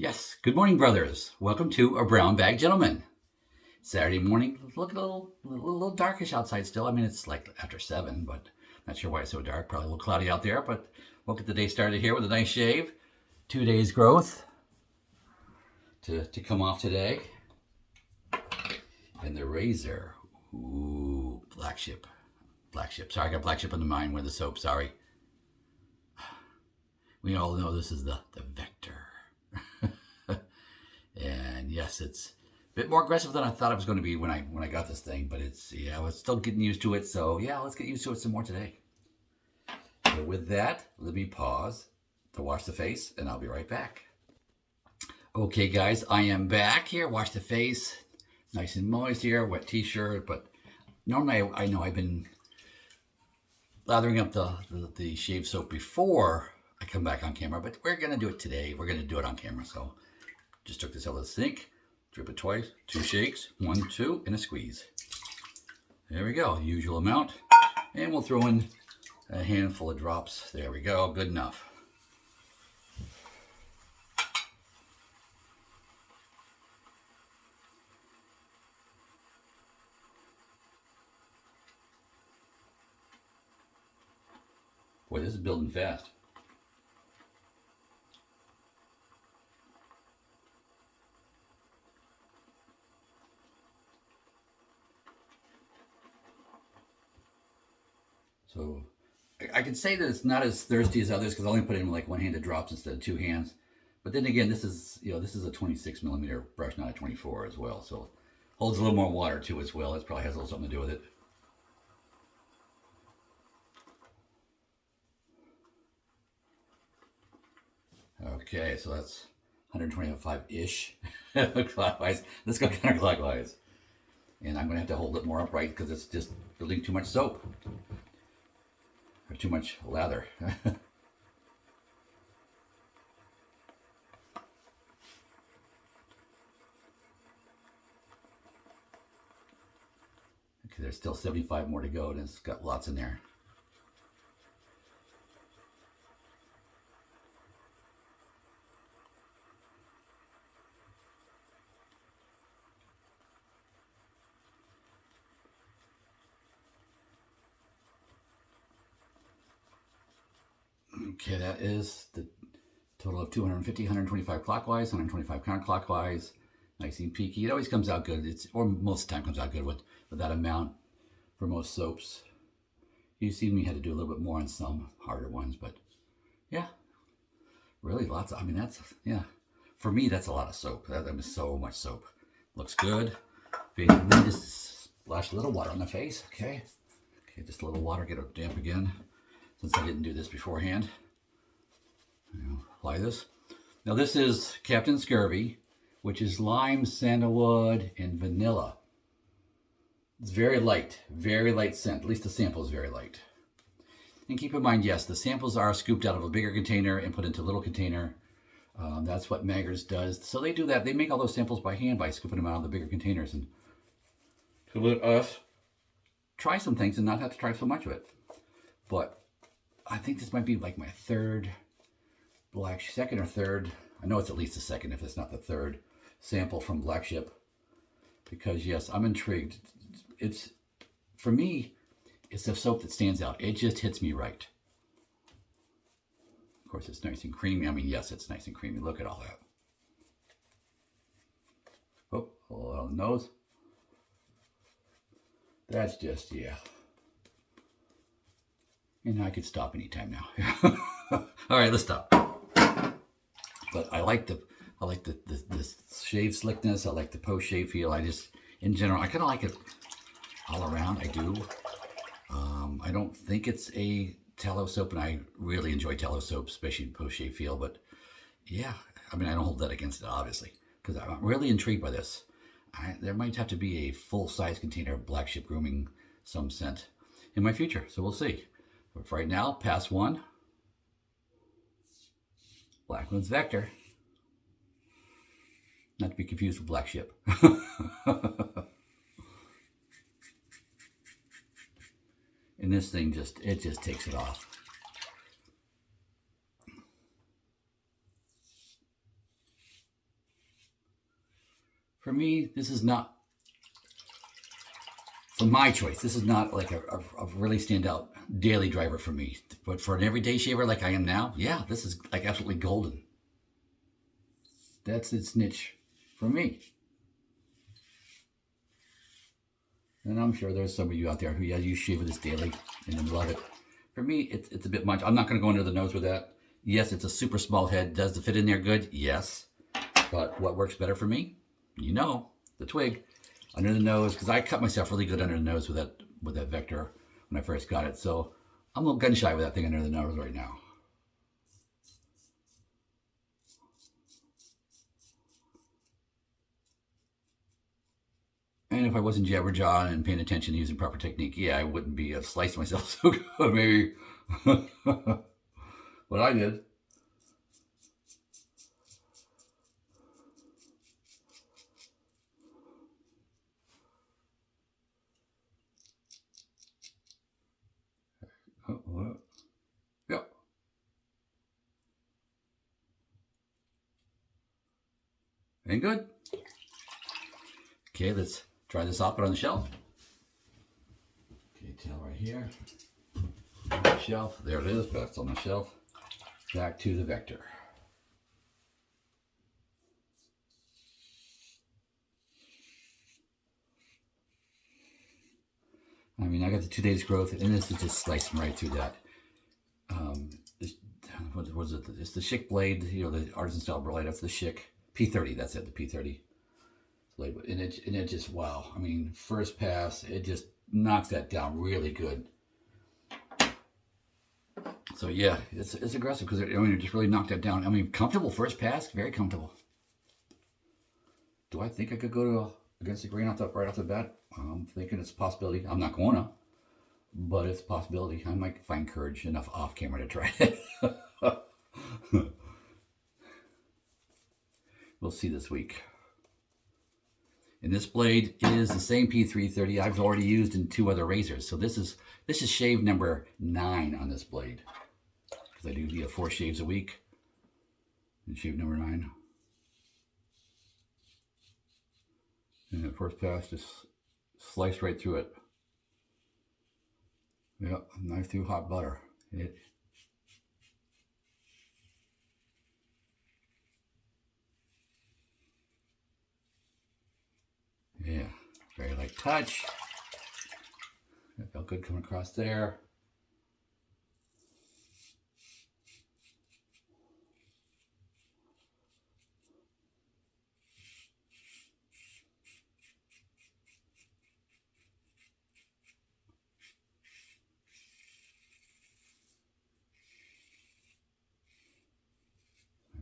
Yes, good morning, brothers. Welcome to A Brown Bag Gentleman. Saturday morning, looking a little darkish outside still. I mean, it's like after 7, but not sure why it's so dark. Probably a little cloudy out there, but we'll get the day started here with a nice shave. 2 days growth to come off today. And the razor, ooh, black ship. Sorry, I got black ship in the mind with the soap, sorry. We all know this is the Vector. And yes, it's a bit more aggressive than I thought it was going to be when I got this thing, but I was still getting used to it. So yeah, let's get used to it some more today. So with that, let me pause to wash the face, and I'll be right back. Okay, guys, I am back here. Wash the face, nice and moist here. Wet t-shirt, but normally I know I've been lathering up the shave soap before I come back on camera, but we're gonna do it today. We're gonna do it on camera. So just took this out of the sink, drip it twice, 2 shakes, 1, 2, and a squeeze. There we go, usual amount. And we'll throw in a handful of drops. There we go, good enough. Boy, this is building fast. So I can say that it's not as thirsty as others because I only put in like one-handed drops instead of 2 hands. But then again, this is a 26 millimeter brush, not a 24 as well. So holds a little more water too as well. It probably has a little something to do with it. Okay, so that's 125-ish clockwise. Let's go counterclockwise. And I'm going to have to hold it more upright because it's just building too much soap. Or too much lather. Okay, there's still 75 more to go, and it's got lots in there. Okay, that is the total of 250, 125 clockwise, 125 counterclockwise. Nice and peaky. It always comes out good. Or most of the time comes out good with that amount for most soaps. You see me had to do a little bit more on some harder ones, but yeah, really lots. I mean, for me, that's a lot of soap. That is so much soap. Looks good. Basically, just splash a little water on the face. Okay, just a little water, get it damp again. Since I didn't do this beforehand. Apply this. Now this is Captain Scurvy, which is lime, sandalwood, and vanilla. It's very light scent. At least the sample is very light. And keep in mind, yes, the samples are scooped out of a bigger container and put into a little container. That's what Maggers does. So they do that. They make all those samples by hand by scooping them out of the bigger containers and to let us try some things and not have to try so much of it. But I think this might be like my second or third. I know it's at least the second, if it's not the third sample from Black Ship. Because yes, I'm intrigued. For me, it's a soap that stands out. It just hits me right. Of course, it's nice and creamy. I mean, yes, it's nice and creamy. Look at all that. Oh, hold on the nose. That's just, yeah. And I could stop anytime now. All right, let's stop. But I like the shave slickness. I like the post shave feel. In general, I kind of like it all around. I do. I don't think it's a tallow soap, and I really enjoy tallow soap, especially post shave feel. But yeah, I mean, I don't hold that against it, obviously, because I'm really intrigued by this. There might have to be a full-size container of Black Ship grooming some scent in my future, so we'll see. But for right now, pass 1. Blacklands Vector. Not to be confused with Black Ship. And this thing just takes it off. For me, this is not, for my choice, this is not like a really standout daily driver for me. But for an everyday shaver like I am now, yeah, this is like absolutely golden. That's its niche for me. And I'm sure there's some of you out there who, yeah, you shave with this daily and love it. For me, it's a bit much. I'm not going to go under the nose with that. Yes, it's a super small head. Does it fit in there good? Yes. But what works better for me? You know, the twig. Under the nose, because I cut myself really good under the nose with that Vector when I first got it. So I'm a little gun shy with that thing under the nose right now. And if I wasn't jabberjawing and paying attention to using proper technique, yeah, I wouldn't be slicing myself so good, maybe. But I did. Yep. Ain't good. Okay, let's try this off, put it on the shelf. Okay, tail right here. On the shelf. There it is, that's on the shelf. Back to the Vector. I mean, I got the 2 days growth, and this is just slicing right through that. What was it? It's the Schick blade, you know, the artisan style blade. That's the Schick P-30. That's it, the P-30 blade. And it just, wow. I mean, first pass, it just knocks that down really good. So yeah, it's aggressive because I mean, it just really knocked that down. I mean, comfortable first pass, very comfortable. Do I think I could go against the grain right off the bat? I'm thinking it's a possibility. I'm not going to, but it's a possibility. I might find courage enough off camera to try it. We'll see this week. And this blade is the same P330 I've already used in 2 other razors. So this is shave number 9 on this blade. Because I do 4 shaves a week. And shave number 9. And at first pass, just slice right through it. Yep, knife through hot butter. Yeah, very light touch. That felt good coming across there.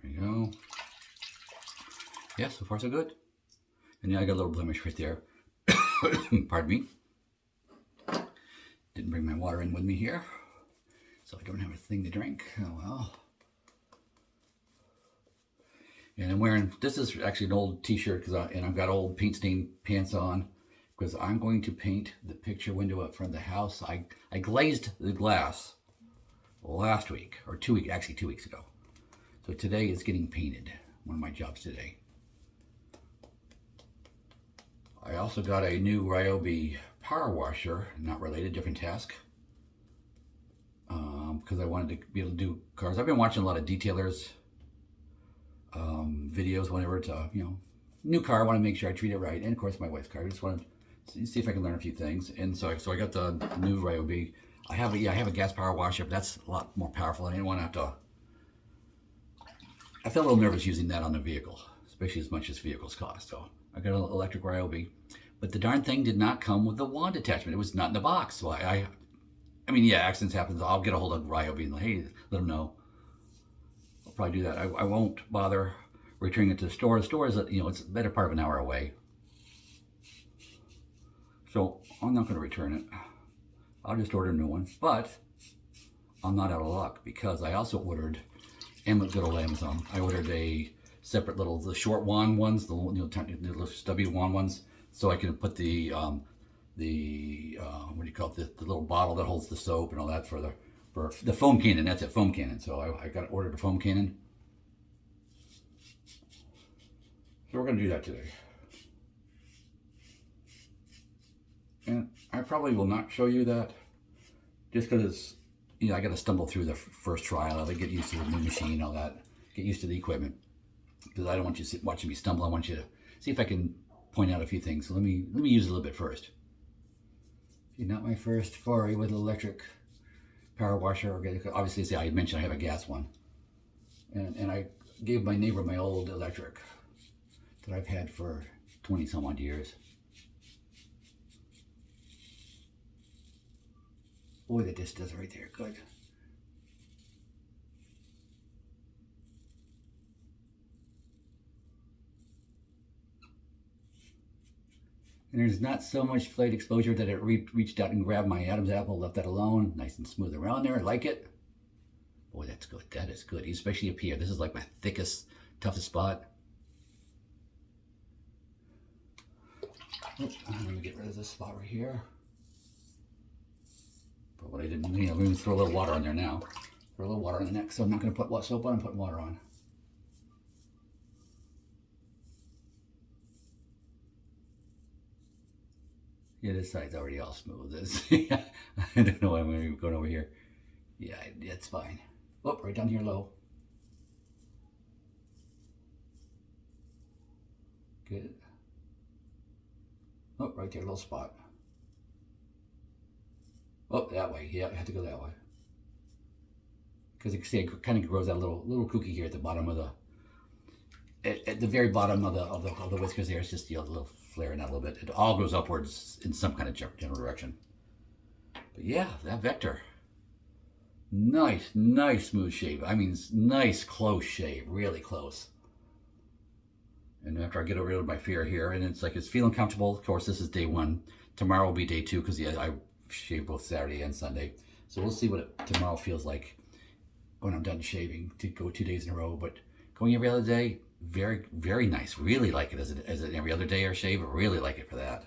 There we go. Yeah, so far so good. And yeah, I got a little blemish right there. Pardon me. Didn't bring my water in with me here, so I don't have a thing to drink. Oh well. And I'm wearing, this is actually an old t-shirt, and I've got old paint stained pants on, because I'm going to paint the picture window up front of the house. I glazed the glass last week, or 2 weeks, actually 2 weeks ago. So today it's getting painted, one of my jobs today. I also got a new Ryobi power washer, not related, different task. Because I wanted to be able to do cars. I've been watching a lot of detailers videos whenever to, you know, new car, I want to make sure I treat it right. And of course my wife's car, I just want to see if I can learn a few things. And so I got the new Ryobi. I have a gas power washer, but that's a lot more powerful. I didn't want to have to, I felt a little nervous using that on the vehicle, especially as much as vehicles cost. So I got an electric Ryobi, but the darn thing did not come with the wand attachment. It was not in the box. So I mean, yeah, accidents happen. I'll get a hold of Ryobi and hey, let them know. I'll probably do that. I won't bother returning it to the store. The store is, you know, it's a better part of an hour away. So I'm not going to return it. I'll just order a new one. But I'm not out of luck because I also ordered, and with good old Amazon, I ordered a separate the short wand ones, the little stubby wand ones, so I can put the what do you call it, the little bottle that holds the soap and all that for the foam cannon. That's it, foam cannon. So I got ordered a foam cannon. So we're gonna do that today. probably will not show you that, just because it's, you know, I got to stumble through the first trial. I get used to the new machine, all that, get used to the equipment, because I don't want you watching me stumble. I want you to see if I can point out a few things. So let me use it a little bit first. Not my first foray with an electric power washer. Obviously, see, I mentioned I have a gas one, and I gave my neighbor my old electric that I've had for 20 some odd years. Boy, that just does it right there. Good. And there's not so much blade exposure that it reached out and grabbed my Adam's apple, left that alone. Nice and smooth around there. I like it. Boy, that's good. That is good. Especially up here. This is like my thickest, toughest spot. Oops, I'm going to get rid of this spot right here. But what I didn't mean, I'm going to throw a little water on there now. Throw a little water on the neck. So I'm not going to put soap on, I'm putting water on. Yeah, this side's already all smooth. I don't know why I'm going to be going over here. Yeah, it's fine. Oh, right down here low. Good. Oh, right there, little spot. Oh, that way. Yeah, I have to go that way. Because you can see it kind of grows out a little kooky here at the bottom of at the very bottom of the whiskers there. It's just, you know, a little flaring out a little bit. It all goes upwards in some kind of general direction. But yeah, that Vector. Nice smooth shave. I mean, nice close shave, really close. And after I get rid of my fear here, and it's like it's feeling comfortable. Of course, this is day one. Tomorrow will be day two because yeah, I shave both Saturday and Sunday. So we'll see what tomorrow feels like when I'm done shaving to go 2 days in a row. But going every other day, very nice. Really like it as an every other day or shave. Really like it for that,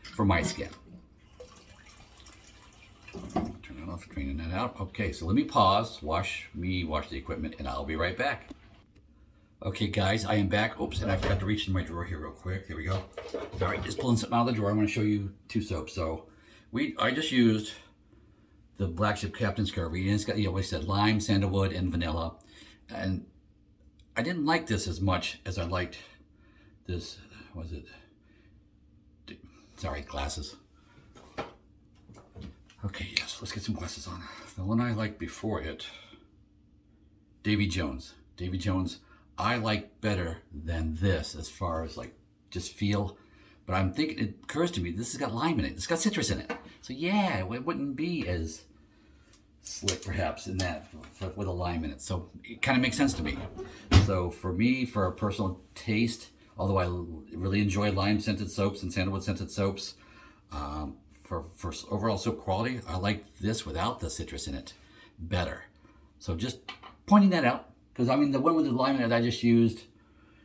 for my skin. Turn it off, draining that out. Okay, so let me pause, wash the equipment, and I'll be right back. Okay, guys, I am back. Oops, and I forgot to reach in my drawer here real quick. Here we go. All right, just pulling something out of the drawer. I want to show you two soaps. So I just used the Black Ship Captain's Scurvy, and it's got, you know, we said lime, sandalwood, and vanilla. And I didn't like this as much as I liked this. Was it? Sorry, glasses. Okay, yes, let's get some glasses on. The one I liked before it, Davy Jones. Davy Jones, I like better than this as far as like just feel. But I'm thinking, it occurs to me, this has got lime in it. It's got citrus in it. So yeah, it wouldn't be as slick perhaps in that with a lime in it. So it kind of makes sense to me. So for me, for a personal taste, although I really enjoy lime scented soaps and sandalwood scented soaps, for overall soap quality, I like this without the citrus in it better. So just pointing that out, because I mean the one with the lime in it I just used,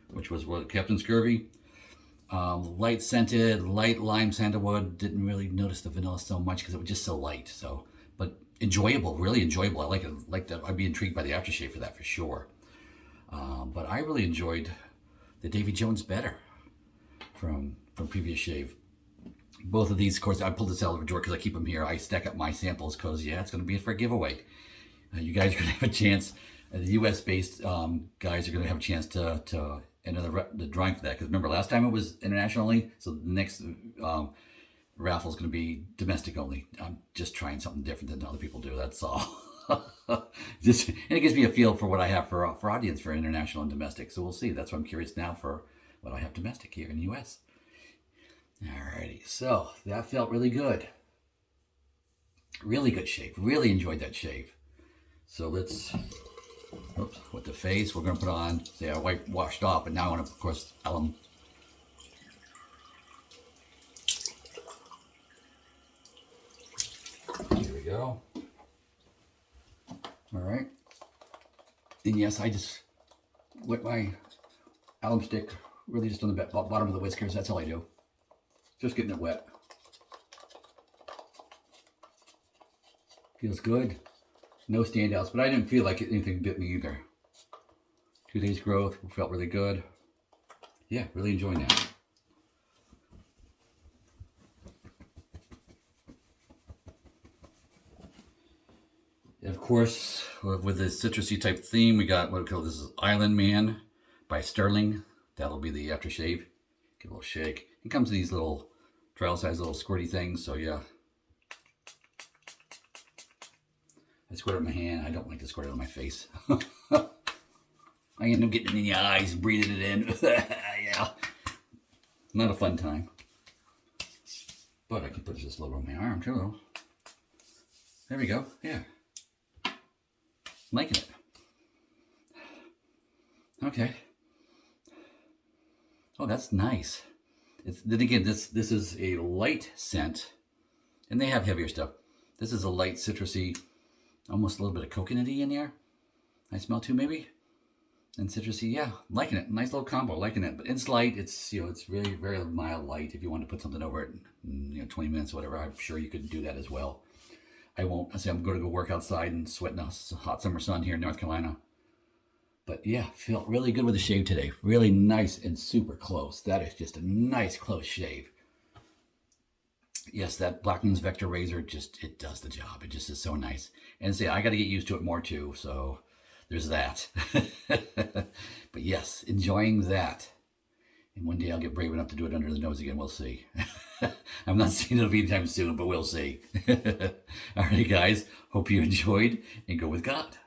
which was what, Captain Scurvy, light scented, light lime sandalwood. Didn't really notice the vanilla so much because it was just so light. So, but enjoyable, really enjoyable. I like it. Like that, I'd be intrigued by the aftershave for that for sure. But I really enjoyed the Davy Jones better from previous shave. Both of these, of course, I pulled this out of the drawer because I keep them here. I stack up my samples because, yeah, it's going to be for a giveaway. You guys are going to have a chance. The U.S.-based guys are going to have a chance to enter the drawing for that. Because remember, last time it was international only, so the next raffle is going to be domestic only. I'm just trying something different than other people do, that's all. And it gives me a feel for what I have for audience for international and domestic. So we'll see. That's why I'm curious now for what I have domestic here in the U.S. Alrighty, so that felt really good. Really good shave. Really enjoyed that shave. So let's, oops, with the face, we're going to put on, see, I washed off, but now I want to, of course, alum. Here we go. Alright. And yes, I just wet my alum stick really just on the bottom of the whiskers. That's all I do. Just getting it wet. Feels good. No standouts, but I didn't feel like anything bit me either. 2 days growth, felt really good. Yeah, really enjoying that. course, with the citrusy type theme, we got what we call this is Island Man by Sterling. That'll be the aftershave. Give a little shake. It comes in these little trial size little squirty things, so yeah. I squirt it in my hand. I don't like to squirt it on my face. I end up getting it in the eyes, breathing it in. Yeah. Not a fun time. But I can put this little on my arm too. There we go. Yeah. Liking it. Okay. Oh, that's nice. Then again, this is a light scent, and they have heavier stuff. This is a light citrusy, almost a little bit of coconutty in there. I smell too, maybe. And citrusy, yeah, liking it. Nice little combo, liking it. But it's light. It's it's really very mild light. If you want to put something over it, 20 minutes, or whatever, I'm sure you could do that as well. I won't. I say I'm going to go work outside and sweat in the hot summer sun here in North Carolina. But yeah, felt really good with the shave today. Really nice and super close. That is just a nice close shave. Yes, that Blacklands Vector razor it does the job. It just is so nice. And say I got to get used to it more too. So there's that. But yes, enjoying that. And one day I'll get brave enough to do it under the nose again. We'll see. I'm not saying it'll be anytime soon, but we'll see. All right, guys. Hope you enjoyed, and go with God.